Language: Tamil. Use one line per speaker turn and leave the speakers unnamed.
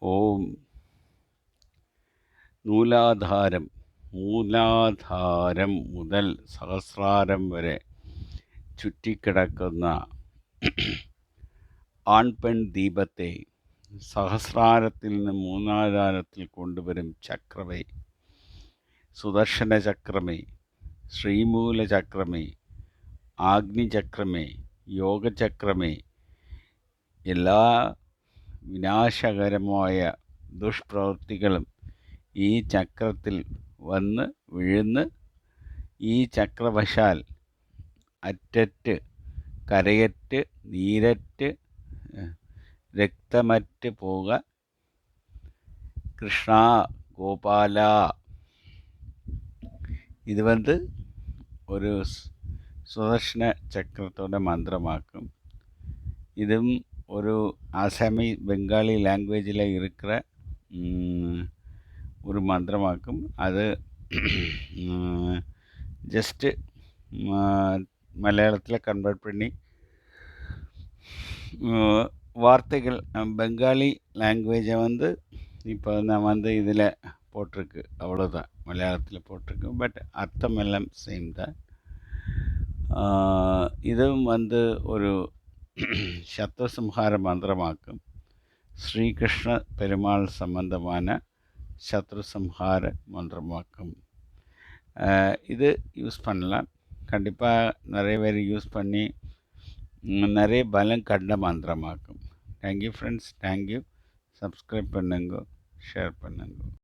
ഓം മൂലാധാരം മുതൽ സഹസ്രാരം വരെ ചുറ്റിക്കിടക്കുന്ന ആൺപെൺ ദീപത്തെ സഹസ്രാരത്തിൽ നിന്ന് മൂലാധാരത്തിൽ കൊണ്ടുവരും ചക്രമേ, സുദർശന ചക്രമേ, ശ്രീമൂല ചക്രമേ, ആഗ്നിചക്രമേ, യോഗചക്രമേ, എല്ലാ വിനാശകരമായ ദുഷ്പ്രവൃത്തികളും ഈ ചക്രത്തിൽ വന്ന് വീഴുന്ന് ഈ ചക്രവശാൽ അറ്ററ്റ് കരയറ്റ് നീരറ്റ് രക്തമറ്റ് പോക. കൃഷ്ണ ഗോപാല. இது ஒரு சுதர்ஷன சக்கரத்தோட மந்திரமாக்கும். இதுவும் ஒரு அசாமி பெங்காலி லாங்குவேஜில் இருக்கிற ஒரு மந்திரமாக்கும். அது ஜஸ்ட்டு மலையாளத்தில் கன்வெர்ட் பண்ணி வார்த்தைகள் பெங்காலி லாங்குவேஜை இப்போ நான் இதில் போட்டிருக்கு, அவ்வளோதான். மலையாளத்தில் போட்டிருக்கு, பட் அர்த்தம் எல்லாம் சேம் தான். இதுவும் ஒரு சத்ருசம்ஹார மந்திரமாக்கும். ஸ்ரீகிருஷ்ண பெருமாள் சம்பந்தமான சத்ருசம்ஹார மந்திரமாக்கும். இது யூஸ் பண்ணலாம். கண்டிப்பாக நிறைய பேர் யூஸ் பண்ணி நிறைய பலம் கண்ட மந்திரமாக்கும். Thank you friends, thank you. சப்ஸ்கிரைப் பண்ணுங்க, ஷேர் பண்ணுங்க.